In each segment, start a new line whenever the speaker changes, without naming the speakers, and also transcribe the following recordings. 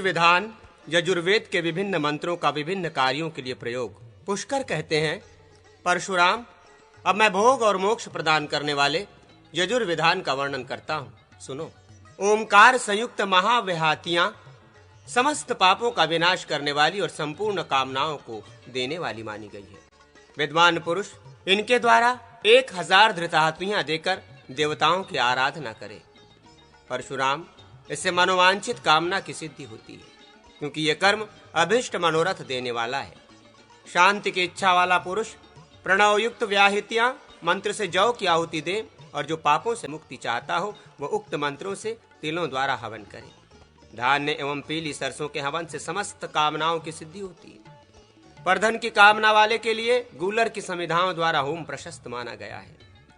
विधान यजुर्वेद के विभिन्न मंत्रों का विभिन्न कार्यों के लिए प्रयोग। पुष्कर कहते हैं, परशुराम, अब मैं भोग और मोक्ष प्रदान करने वाले यजुर्विधान का वर्णन करता हूँ, सुनो। ओमकार संयुक्त महाविहातियां समस्त पापों का विनाश करने वाली और संपूर्ण कामनाओं को देने वाली मानी गई है। विद्वान पुरुष इनके द्वारा 1000 धृताहत्वियां देकर देवताओं की आराधना करे। परशुराम, इससे मनोवांछित कामना की सिद्धि होती है, क्योंकि यह कर्म अभिष्ट मनोरथ देने वाला है। शांति की इच्छा वाला पुरुष प्रणव युक्त व्याहृतियां मंत्र से जौ की आहुति दे, और जो पापों से मुक्ति चाहता हो वह उक्त मंत्रों से तिलों द्वारा हवन करे। धान्य एवं पीली सरसों के हवन से समस्त कामनाओं की सिद्धि होती है। परधन की कामना वाले के लिए गूलर की समिधाओं द्वारा होम प्रशस्त माना गया है।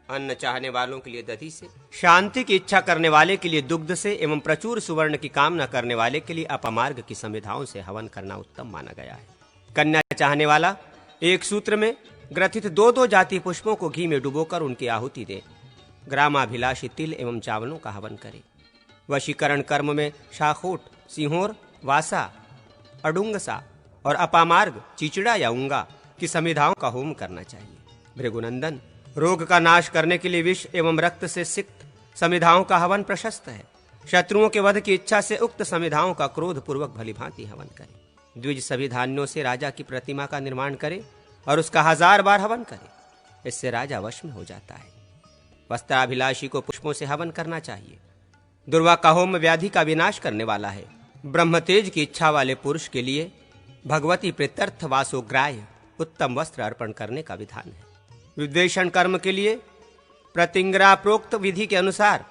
अन्न चाहने वालों के लिए दधि से, शांति की इच्छा करने वाले के लिए दुग्ध से एवं प्रचुर सुवर्ण की कामना करने वाले के लिए अपमार्ग की समिधाओं से हवन करना उत्तम माना गया है। कन्या चाहने वाला एक सूत्र में ग्रथित 2-2 जाति पुष्पों को घी में डुबोकर उनकी आहुति दे। ग्रामाभिलाषी तिल एवं चावलों का हवन करे। वशीकरण कर्म में शाखोट, सिंहोर, वासा, अडुंगसा और अपामार्ग, चिचड़ा या उंगा की समिधाओं का होम करना चाहिए। भृगुनंदन, रोग का नाश करने के लिए विष एवं रक्त से सिक्त समिधाओं का हवन प्रशस्त है। शत्रुओं के वध की इच्छा से उक्त समिधाओं का क्रोध पूर्वक भलीभांति हवन करे। द्विज सभी धान्यों से राजा की प्रतिमा का निर्माण करे और उसका 1000 बार हवन करे। इससे राजा वश में हो जाता है। वस्त्राभिलाषी को पुष्पों से हवन करना चाहिए। दुर्वा का होम व्याधि का विनाश करने वाला है। ब्रह्मतेज की इच्छा वाले पुरुष के लिए भगवती प्रीत्यर्थ वासोग्राह्य उत्तम वस्त्र अर्पण करने का विधान है। विद्वेषण कर्म के लिए प्रतिंग्रा प्रोक्त विधि के अनुसार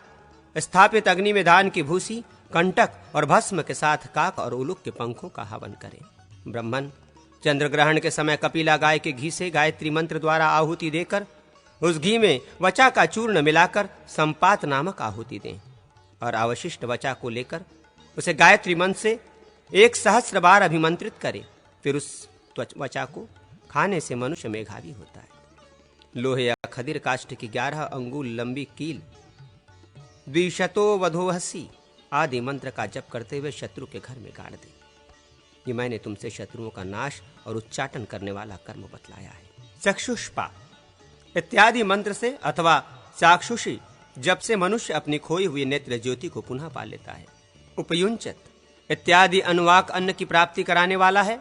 स्थापित अग्नि में धान की भूसी, कंटक और भस्म के साथ काक और उलुक के पंखों का हवन करें। ब्राह्मण चंद्र ग्रहण के समय कपिला गाय के घी से गायत्री मंत्र द्वारा आहुति देकर उस घी में वचा का चूर्ण मिलाकर संपात नामक आहुति दें और अवशिष्ट वचा को लेकर उसे गायत्री मंत्र से 1000 बार अभिमंत्रित करें। फिर उस वचा को खाने से मनुष्य मेघावी होता है। लोहे या खदिर काष्ठ की 11 अंगुल लंबी कील, द्विशतो वधोहसी आदि मंत्र का जप करते हुए शत्रु के घर में गाड़ दे। ये मैंने तुमसे शत्रुओं का नाश और उच्चाटन करने वाला कर्म बतलाया है। चक्षुष्पा इत्यादि मंत्र से अथवा चाक्षुषी जब से मनुष्य अपनी खोई हुई नेत्र ज्योति को पुनः पा लेता है। उपयुंचत इत्यादि अनुवाक अन्न की प्राप्ति कराने वाला है।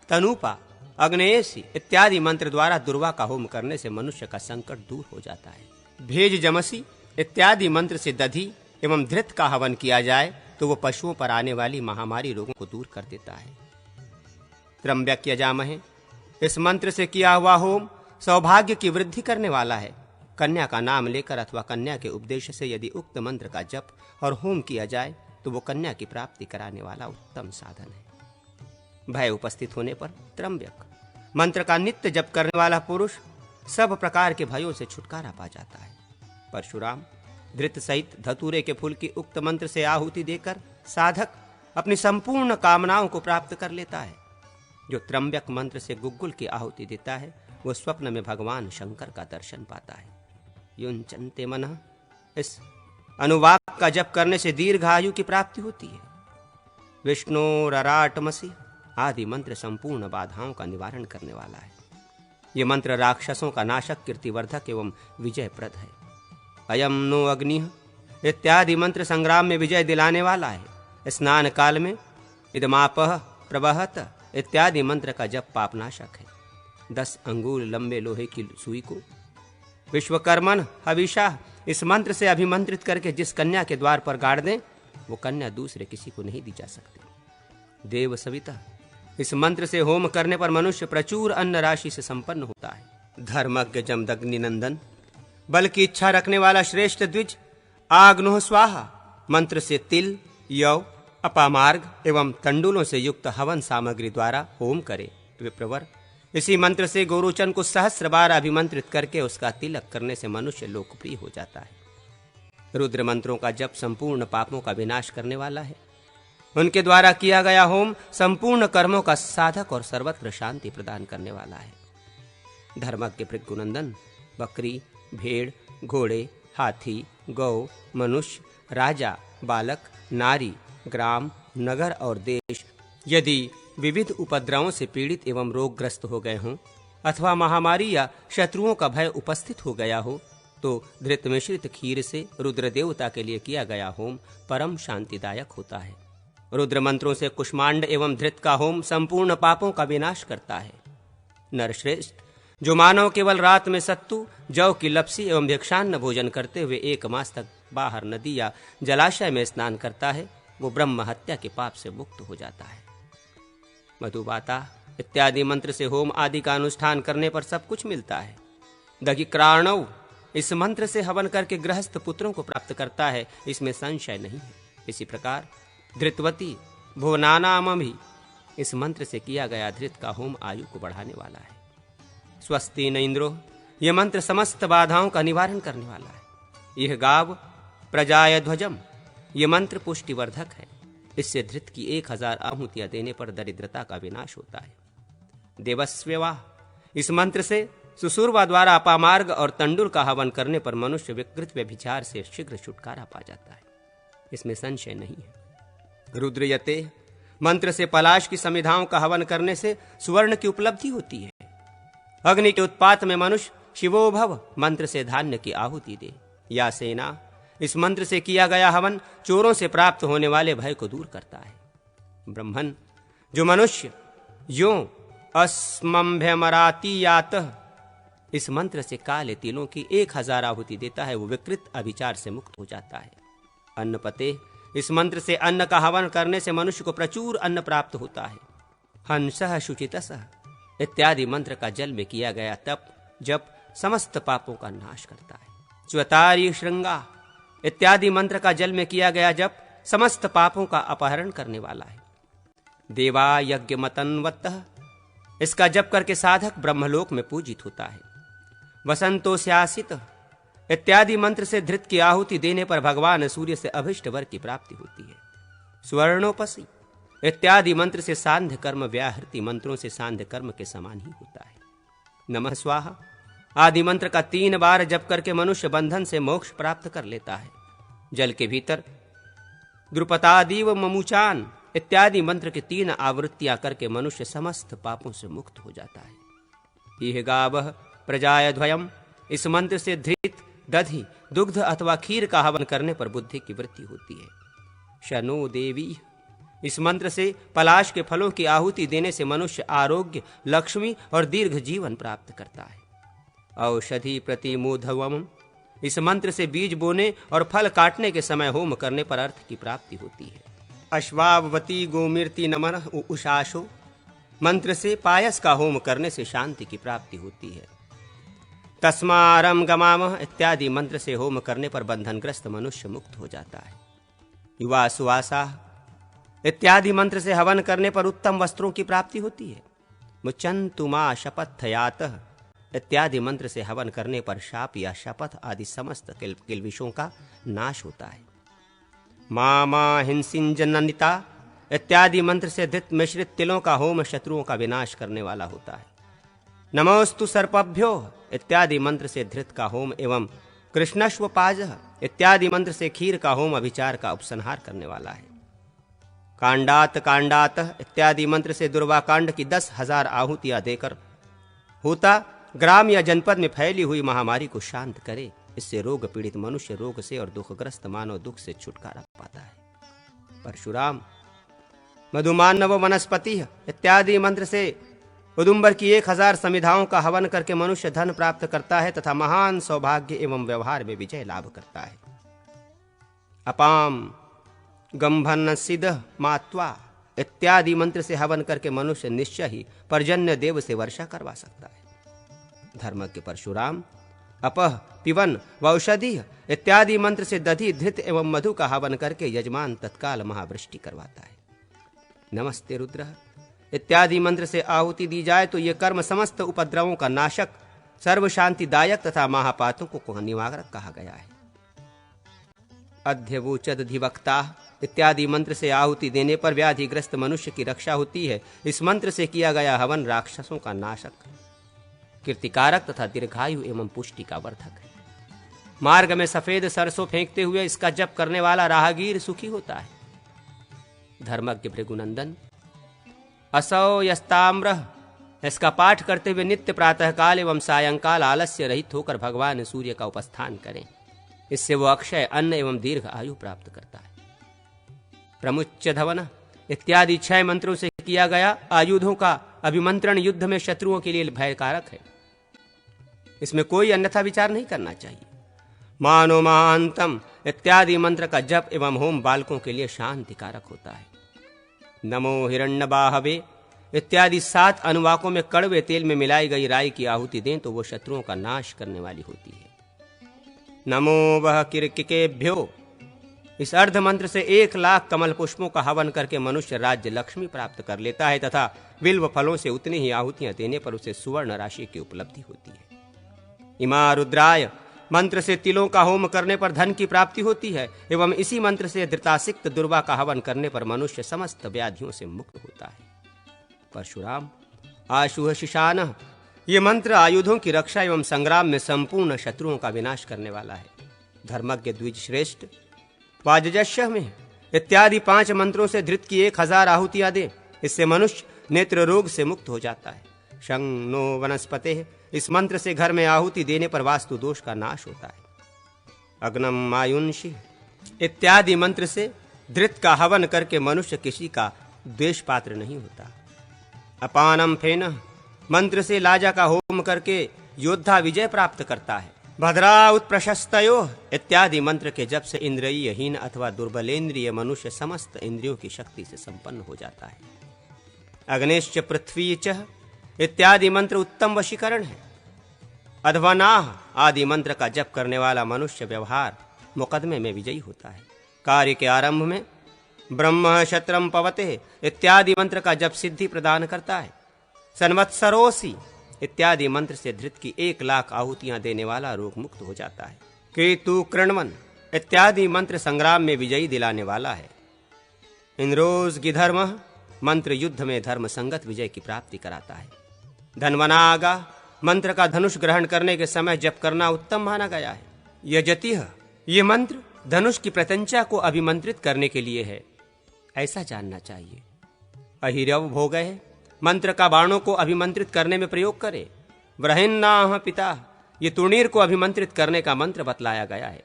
तनुपा, अग्नेयसी इत्यादि मंत्र द्वारा दुर्वा का होम करने से मनुष्य का संकट दूर हो जाता है। भेज जमसी इत्यादि मंत्र से दधि एवं धृत का हवन किया जाए तो वो पशुओं पर आने वाली महामारी रोगों को दूर कर देता है। त्र्यंबक यजामहे इस मंत्र से किया हुआ होम सौभाग्य की वृद्धि करने वाला है। कन्या का नाम लेकर अथवा कन्या के उपदेश से यदि उक्त मंत्र का जप और होम किया जाए तो वो कन्या की प्राप्ति कराने वाला उत्तम साधन है। भय उपस्थित होने पर त्र्यंबक मंत्र का नित्य जप करने वाला पुरुष सब प्रकार के भयों से छुटकारा पा जाता है। परशुराम, धृत सहित धतूरे के फूल की उक्त मंत्र से आहुति देकर साधक अपनी संपूर्ण कामनाओं को प्राप्त कर लेता है। जो त्र्यंबक मंत्र से गुग्गुल की आहुति देता है वो स्वप्न में भगवान शंकर का दर्शन पाता है। युञ्चन्ते मनः इस अनुवाक का जप करने से दीर्घायु की प्राप्ति होती है। विष्णुरराटमसि आदि मंत्र संपूर्ण बाधाओं का निवारण करने वाला है। ये मंत्र राक्षसों का नाशक, कीर्तिवर्धक एवं विजयप्रद है। अयम नो अग्निः इत्यादि मंत्र संग्राम में विजय दिलाने वाला है। स्नान काल में इदमापः प्रवहत इत्यादि मंत्र का जप पापनाशक है। 10 अंगुल लंबे लोहे की सुई को विश्वकर्मन हविषा इस मंत्र से अभिमंत्रित करके जिस कन्या के द्वार पर गाड़ दें वो कन्या दूसरे किसी को नहीं दी जा सकती। देव सविता इस मंत्र से होम करने पर मनुष्य प्रचुर अन्न राशि से संपन्न होता है। धर्मज्ञ जमदग्नि नंदन बल की इच्छा रखने वाला श्रेष्ठ द्विज आग्नोह स्वाहा मंत्र से तिल, यव, अपामार्ग एवं तंडुलों से युक्त हवन सामग्री द्वारा होम करे। विप्रवर इसी मंत्र से गोरोचन को 1000 बार अभिमंत्रित करके उसका तिलक करने से मनुष्य लोकप्रिय हो जाता है। रुद्र मंत्रों का जप संपूर्ण पापों का विनाश करने वाला है। उनके द्वारा किया गया होम संपूर्ण कर्मों का साधक और सर्वत्र शांति प्रदान करने वाला है। धर्मज्ञ भृगुनंदन बकरी, भेड़, घोड़े, हाथी, गौ, मनुष्य, राजा, बालक, नारी, ग्राम, नगर और देश यदि विविध उपद्रवों से पीड़ित एवं रोगग्रस्त हो गए हों अथवा महामारी या शत्रुओं का भय उपस्थित हो गया हो तो धृत मिश्रित खीर से रुद्र देवता के लिए किया गया होम परम शांतिदायक होता है। रुद्र मंत्रों से कुष्मांड एवं धृत का होम संपूर्ण पापों का विनाश करता है। नरश्रेष्ठ, जो मानव केवल रात में सत्तू जौ की लपसी एवं भिक्षान्न भोजन करते हुए 1 मास तक बाहर नदी या जलाशय में स्नान करता है, वो ब्रह्म हत्या के पाप से मुक्त हो जाता है। मधुबाता इत्यादि मंत्र से होम आदि का अनुष्ठान करने पर सब कुछ मिलता है। दधिक्राणव इस मंत्र से हवन करके गृहस्थ पुत्रों को प्राप्त करता है, इसमें संशय नहीं है। इसी प्रकार धृतवती भुवनानाम भी इस मंत्र से किया गया धृत का होम आयु को बढ़ाने वाला है। स्वस्ति न इंद्रो, यह मंत्र समस्त बाधाओं का निवारण करने वाला है। यह गाव प्रजाय ध्वजम, यह मंत्र पुष्टिवर्धक है। इससे धृत की 1000 आहुतियां देने पर दरिद्रता का विनाश होता है। देवस्वेवा, इस मंत्र से सुसूरवा द्वारा अपामार्ग और तंडुल का हवन करने पर मनुष्य विकृत व्यभिचार से शीघ्र छुटकारा पा जाता है, इसमें संशय नहीं है। रुद्रयते मंत्र से पलाश की समिधाओं का हवन करने से सुवर्ण की उपलब्धि होती है। अग्नि के उत्पात में मनुष्य शिवोभव मंत्र से धान्य की आहुति दे। या सेना, इस मंत्र से किया गया हवन चोरों से प्राप्त होने वाले भय को दूर करता है। ब्रह्मन, जो मनुष्य यो अस्मभ्यमरातीयातः इस मंत्र से काले तिलों की 1000 आहुति देता है, वो विकृत अभिचार से मुक्त हो जाता है। अन्नपते, इस मंत्र से अन्न का हवन करने से मनुष्य को प्रचुर अन्न प्राप्त होता है। हंसः शुचितसः इत्यादि मंत्र का जल में किया गया तप जप समस्त पापों का नाश करता है। च्वतारी श्रृंगा इत्यादि मंत्र का जल में किया गया जप समस्त पापों का अपहरण करने वाला है। देवा यज्ञ मतन्वतः, इसका जप करके साधक ब्रह्मलोक में पूजित होता है। वसंतोस्यासित इत्यादि मंत्र से धृत की आहुति देने पर भगवान सूर्य से अभिष्ट वर की प्राप्ति होती है। स्वर्णोपसी इत्यादि मंत्र से सांध्य कर्म व्याहृति मंत्रों से सांध्य कर्म के समान ही होता है। नमः स्वाहा आदि मंत्र का 3 बार जप करके मनुष्य बंधन से मोक्ष प्राप्त कर लेता है। जल के भीतर द्रुपदादीव ममुचान इत्यादि मंत्र की 3 आवृत्तियां करके मनुष्य समस्त पापों से मुक्त हो जाता है। यह गावः प्रजाय द्वयम, इस मंत्र से धृत दधि दुग्ध अथवा खीर का हवन करने पर बुद्धि की वृद्धि होती है। शनो देवी, इस मंत्र से पलाश के फलों की आहुति देने से मनुष्य आरोग्य लक्ष्मी और दीर्घ जीवन प्राप्त करता है। औषधि प्रतिमोधवम, इस मंत्र से बीज बोने और फल काटने के समय होम करने पर अर्थ की प्राप्ति होती है। अश्वावती गोमीर्ति नमः उषाशो, मंत्र से पायस का होम करने से शांति की प्राप्ति होती है। तस्मारम गमामः इत्यादि मंत्र से होम करने पर बंधनग्रस्त मनुष्य मुक्त हो जाता है। युवा सुवासा इत्यादि मंत्र से हवन करने पर उत्तम वस्त्रों की प्राप्ति होती है। मुचन्तु मा शपथयातः इत्यादि मंत्र से हवन करने पर शाप या शपथ आदि समस्त किल्बिषों का नाश होता है। मामा हिंसिंजननिता इत्यादि मंत्र से धृत मिश्रित तिलों का होम शत्रुओं का विनाश करने वाला होता है। नमोस्तु सर्पभ्यो इत्यादि मंत्र से धृत का होम एवं कृष्णश्वपाजः इत्यादि मंत्र से खीर का होम अभिचार का उपसंहार करने वाला है। कांडात कांडातः इत्यादि मंत्र से दुर्वा कांड की 10,000 आहुतियां देकर होता ग्राम या जनपद में फैली हुई महामारी को शांत करे। इससे रोग पीड़ित मनुष्य रोग से और दुखग्रस्त मानव दुख से छुटकारा पाता है। परशुराम मधुमानव वनस्पति इत्यादि मंत्र से उदुम्बर की 1000 समिधाओं का हवन करके मनुष्य धन प्राप्त करता है तथा महान सौभाग्य एवं व्यवहार में विजय लाभ करता है। अपाम गंभन सिद्ध मात्वा इत्यादि मंत्र से हवन करके मनुष्य निश्चय ही पर्जन्य देव से वर्षा करवा सकता है। धर्मज्ञ परशुराम अपह पिवन वौषधि इत्यादि मंत्र से दधि धृत एवं मधु का हवन करके यजमान तत्काल महावृष्टि करवाता है। नमस्ते रुद्र इत्यादि मंत्र से आहुति दी जाए तो ये कर्म समस्त उपद्रवों का नाशक सर्व शांतिदायक तथा महापातों को निवारक कहा गया है। अध्यवोचदधिवक्ता इत्यादि मंत्र से आहुति देने पर व्याधिग्रस्त मनुष्य की रक्षा होती है। इस मंत्र से किया गया हवन राक्षसों का नाशक, कीर्तिकारक तथा दीर्घायु एवं पुष्टि का वर्धक है। मार्ग में सफेद सरसों फेंकते हुए इसका जप करने वाला राहगीर सुखी होता है। धर्मज्ञ भृगुनंदन, असौ यस्ताम्र, इसका पाठ करते हुए नित्य प्रातःकाल एवं सायंकाल आलस्य रहित होकर भगवान सूर्य का उपस्थान करें। इससे वो अक्षय अन्न एवं दीर्घ आयु प्राप्त करता है। प्रमुच्य धवन इत्यादि 6 मंत्रों से किया गया आयुधों का अभिमंत्रण युद्ध में शत्रुओं के लिए भयकारक है। इसमें कोई अन्यथा विचार नहीं करना चाहिए। मानो महांतम इत्यादि मंत्र का जप एवं होम बालकों के लिए शांतिकारक होता है। नमो हिरण्यबाहवे इत्यादि 7 अनुवाकों में कड़वे तेल में मिलाई गई राई की आहुति दें तो वो शत्रुओं का नाश करने वाली होती है। नमो वह किरकिकेभ्यो, इस अर्ध मंत्र से 1 लाख कमल पुष्पों का हवन करके मनुष्य राज्य लक्ष्मी प्राप्त कर लेता है तथा बिल्व फलों से उतनी ही आहुतियां देने पर उसे सुवर्ण राशि की उपलब्धि होती है। इमा रुद्राय मंत्र से तिलों का होम करने पर धन की प्राप्ति होती है एवं इसी मंत्र से धृतासिक्त दुर्वा का हवन करने पर मनुष्य समस्त व्याधियों से मुक्त होता है। परशुराम आशुह शिशान, ये मंत्र आयुधों की रक्षा एवं संग्राम में संपूर्ण शत्रुओं का विनाश करने वाला है। धर्मज्ञ द्विज श्रेष्ठ वाजजस्य में इत्यादि 5 मंत्रों से धृत की 1000 आहुतियां दे, इससे मनुष्य नेत्र रोग से मुक्त हो जाता है। शं नो वनस्पते, इस मंत्र से घर में आहुति देने पर वास्तु दोष का नाश होता है। अग्नम मायुंषि इत्यादि मंत्र से धृत का हवन करके मनुष्य किसी का द्वेष पात्र नहीं होता। अपानम फेन मंत्र से लाजा का होम करके योद्धा विजय प्राप्त करता है। भद्रा उत्प्रशस्तयो इत्यादि मंत्र के जप से इंद्रियहीन अथवा दुर्बलेंद्रिय मनुष्य समस्त इंद्रियों की शक्ति से संपन्न हो जाता है। अग्निश्च पृथ्वी च इत्यादि मंत्र उत्तम वशीकरण है। अध्वनाह आदि मंत्र का जप करने वाला मनुष्य व्यवहार मुकदमे में विजयी होता है। कार्य के आरंभ में ब्रह्म शत्रम पवते इत्यादि मंत्र का जप सिद्धि प्रदान करता है। संवत्सरोसी इत्यादि मंत्र से धृत की 1 लाख आहुतियां देने वाला रोग मुक्त हो जाता है। केतु कृण्वन इत्यादि मंत्र संग्राम में विजयी दिलाने वाला है। इंद्रोज गिधर्म मंत्र युद्ध में धर्म संगत विजय की प्राप्ति कराता है। धन्वनागा मंत्र का धनुष ग्रहण करने के समय जप करना उत्तम माना गया है। यजतिह ये मंत्र धनुष की प्रत्यंचा को अभिमंत्रित करने के लिए है, ऐसा जानना चाहिए। अहिरव भोगय मंत्र का बाणों को अभिमंत्रित करने में प्रयोग करे। व्रहिन्नाह पिता ये तुणीर को अभिमंत्रित करने का मंत्र बतलाया गया है।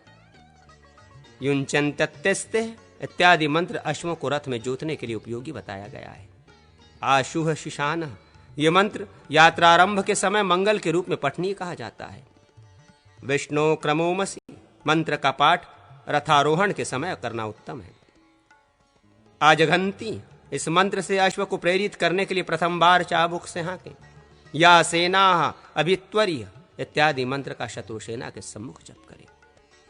युञ्चन्त्यस्ते इत्यादि मंत्र अश्वों को रथ में जोतने के लिए उपयोगी बताया गया है। आशुह शिशान ये मंत्र यात्रारंभ के समय मंगल के रूप में पठनीय कहा जाता है। विष्णु क्रमोमसी मंत्र का पाठ रथारोहण के समय करना उत्तम है। आजघंती इस मंत्र से अश्व को प्रेरित करने के लिए प्रथम बार चाबुक से हाँके। या सेना अभित्वरीय इत्यादि मंत्र का शत्रु सेना के सम्मुख जप करे।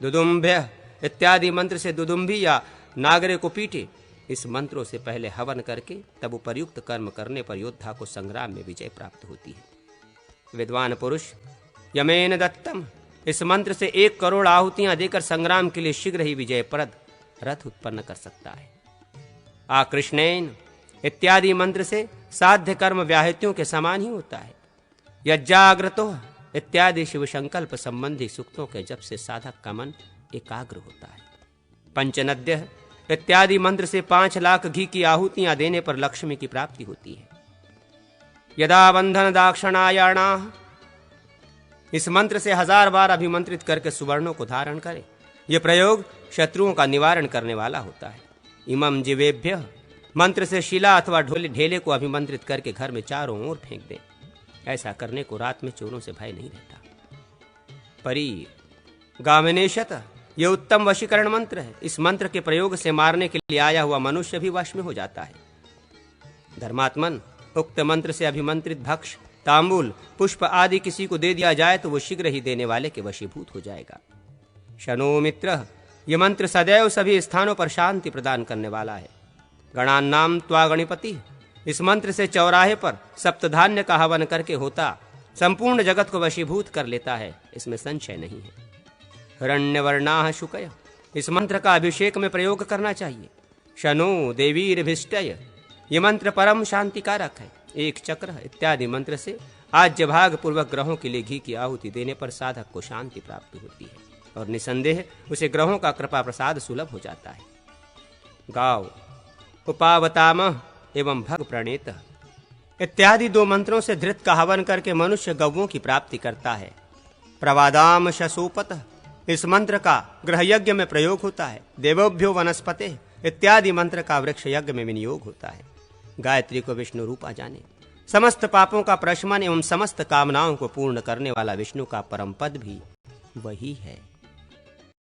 दुदुम्भ्य इत्यादि मंत्र से दुदुम्भी या नागरे को पीटे। इस मंत्रों से पहले हवन करके तब उपर्युक्त कर्म करने पर योद्धा को संग्राम में विजय प्राप्त होती है। विद्वान पुरुष यमेन दत्तम इस मंत्र से 1 करोड़ आहुतियां देकर संग्राम के लिए शीघ्र ही विजयप्रद रथ उत्पन्न कर सकता है। आकृष्णेन इत्यादि मंत्र से साध्य कर्म व्याहृतियों के समान ही होता है। यज्जाग्रतो इत्यादि शिव संकल्प संबंधी सूक्तों के जप से साधक का मन एकाग्र होता है। पंचनद्य इत्यादि मंत्र से 5 लाख घी की आहुतियां देने पर लक्ष्मी की प्राप्ति होती है। यदा बंधन दाक्षिणायणा इस मंत्र से 1000 बार अभिमंत्रित करके सुवर्णों को धारण करे। यह प्रयोग शत्रुओं का निवारण करने वाला होता है। इमं जीवेभ्य मंत्र से शिला अथवा ढेले को अभिमंत्रित करके घर में चारों ओर फेंक दें। ऐसा करने को रात में चोरों से भय नहीं रहता। परी गामिनेशत यह उत्तम वशीकरण मंत्र है। इस मंत्र के प्रयोग से मारने के लिए आया हुआ मनुष्य भी वश में हो जाता है। धर्मात्मन उक्त मंत्र से अभिमंत्रित भक्ष तांबूल पुष्प आदि किसी को दे दिया जाए तो वो शीघ्र ही देने वाले के वशीभूत हो जाएगा। शनो मित्र यह मंत्र सदैव सभी स्थानों पर शांति प्रदान करने वाला है। गणान्नाम त्वा गणपति इस मंत्र से चौराहे पर सप्तधान्य का हवन करके होता संपूर्ण जगत को वशीभूत कर लेता है, इसमें संशय नहीं है। हिरण्यवर्णाः शुकय इस मंत्र का अभिषेक में प्रयोग करना चाहिए। शनो देवीर्भिष्टय ये मंत्र परम शांतिकारक है। 1 चक्र इत्यादि मंत्र से आज्य भाग पूर्वक ग्रहों के लिए घी की आहुति देने पर साधक को शांति प्राप्त होती है और निसंदेह उसे ग्रहों का कृपा प्रसाद सुलभ हो जाता है। गाव उपावतामः एवं भग प्रणेत इत्यादि 2 मंत्रों से धृत का हवन करके मनुष्य गौओं की प्राप्ति करता है। प्रवादाम शशोपत इस मंत्र का गृह यज्ञ में प्रयोग होता है। देवोभ्यो वनस्पते इत्यादि मंत्र का वृक्ष यज्ञ में विनियोग होता है। गायत्री को विष्णु रूपा जाने। समस्त पापों का प्रशमन एवं समस्त कामनाओं को पूर्ण करने वाला विष्णु का परम पद भी वही है।